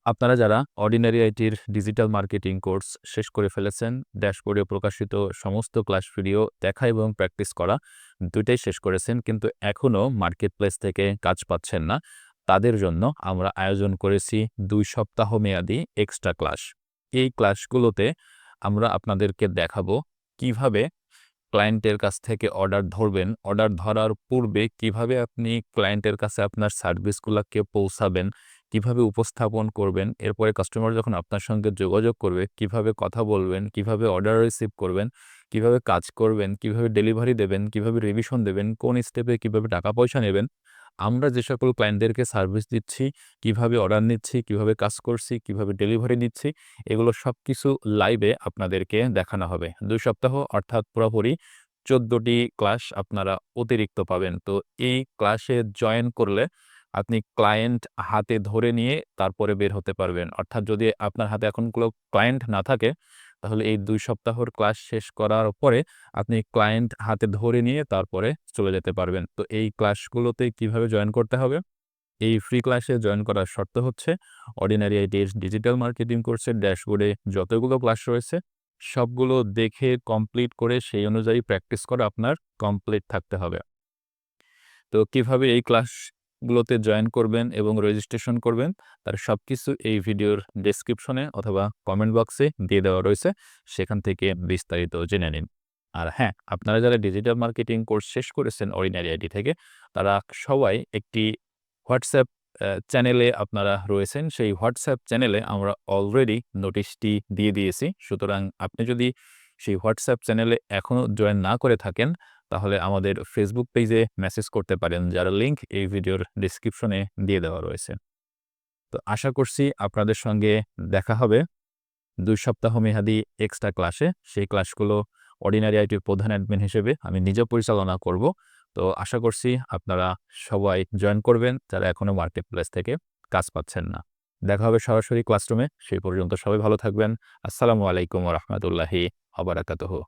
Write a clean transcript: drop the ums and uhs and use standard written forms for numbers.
আপনারা যারা ordinary আইটির digital marketing course শেষ করে ফেলেছেন, ড্যাশবোর্ডে প্রকাশিত সমস্ত ক্লাস ভিডিও দেখা এবং প্র্যাকটিস করা দুইটাই শেষ করেছেন, কিন্তু এখনও মার্কেট প্লেস থেকে কাজ পাচ্ছেন না, তাদের জন্য আমরা আয়োজন করেছি ২ সপ্তাহ মেয়াদি এক্সট্রা ক্লাস। এই ক্লাসগুলোতে আমরা আপনাদেরকে দেখাবো কিভাবে ক্লায়েন্টের কাছ থেকে অর্ডার ধরবেন, অর্ডার ধরার পূর্বে কিভাবে আপনি ক্লায়েন্টের কাছে আপনার সার্ভিসগুলাকে পৌঁছাবেন, কিভাবে উপস্থাপন করবেন, এরপরে কাস্টমার যখন আপনার সঙ্গে যোগাযোগ করবে, কিভাবে কথা বলবেন, কিভাবে অর্ডার রিসিভ করবেন, কিভাবে কাজ করবেন, কিভাবে ডেলিভারি দেবেন, কিভাবে রিভিশন দেবেন, কোন স্টেপে কিভাবে টাকা পয়সা নেবেন। আমরা যে সকল ক্লায়েন্টদেরকে সার্ভিস দিচ্ছি, কিভাবে অর্ডার নিচ্ছি, কিভাবে কাজ করছি, কিভাবে ডেলিভারি দিচ্ছি, এগুলো সবকিছু লাইভে আপনাদেরকে দেখানো হবে। ২ সপ্তাহ অর্থাৎ পুরোপুরি ১৪টি ক্লাস আপনারা অতিরিক্ত পাবেন। তো এই ক্লাসে জয়েন করলে আপনি ক্লায়েন্ট হাতে ধরে নিয়ে তারপরে বের হতে পারবেন। অর্থাৎ যদি আপনার হাতে এখন কোনো ক্লায়েন্ট না থাকে, তাহলে এই ২ সপ্তাহর ক্লাস শেষ করার পরে আপনি ক্লায়েন্ট হাতে ধরে নিয়ে তারপরে চলে যেতে পারবেন। তো এই ক্লাসগুলোতে কিভাবে জয়েন করতে হবে? এই ফ্রি ক্লাসে জয়েন করার শর্ত হচ্ছে অর্ডিনারি আইটির ডিজিটাল মার্কেটিং কোর্সের ড্যাশবোর্ডে যতগুলো ক্লাস রয়েছে সবগুলো দেখে কমপ্লিট করে সেই অনুযায়ী প্র্যাকটিস করা আপনার কমপ্লিট থাকতে হবে। তো কিভাবে এই ক্লাসগুলোতে জয়েন করবেন এবং রেজিস্ট্রেশন করবেন তার সবকিছু এই ভিডিওর ডেসক্রিপশনে অথবা কমেন্ট বক্সে দিয়ে দেওয়া রয়েছে। সেখান থেকে বিস্তারিত জেনে নিন। আর হ্যাঁ, আপনারা যারা ডিজিটাল মার্কেটিং কোর্স শেষ করেছেন অর্ডিনারি আইটি থেকে, তারা সবাই একটি হোয়াটসঅ্যাপ চ্যানেলে আপনারা রয়েছেন। সেই হোয়াটসঅ্যাপ চ্যানেলে আমরা অলরেডি নোটিশটি দিয়ে দিয়েছি। সুতরাং আপনি যদি সেই হোয়াটসঅ্যাপ চ্যানেলে এখনও জয়েন না করে থাকেন, তাহলে আমাদের ফেসবুক পেজে মেসেজ করতে পারেন, যার লিঙ্ক এই ভিডিওর ডেসক্রিপশনে দিয়ে দেওয়া রয়েছে। তো আশা করছি আপনাদের সঙ্গে দেখা হবে ২ সপ্তাহ মেয়াদী এক্সট্রা ক্লাসে। সেই ক্লাসগুলো অর্ডিনারি আইটির প্রধান অ্যাডমিন হিসেবে আমি নিজে পরিচালনা করব। তো আশা করছি আপনারা সবাই জয়েন করবেন যারা এখনো মার্কেট প্লেস থেকে কাজ পাচ্ছেন না। দেখা হবে সরাসরি ক্লাসরুমে। সেই পর্যন্ত সবাই ভালো থাকবেন। আসসালামু আলাইকুম ওয়া রাহমাতুল্লাহি ওয়া বারাকাতুহু।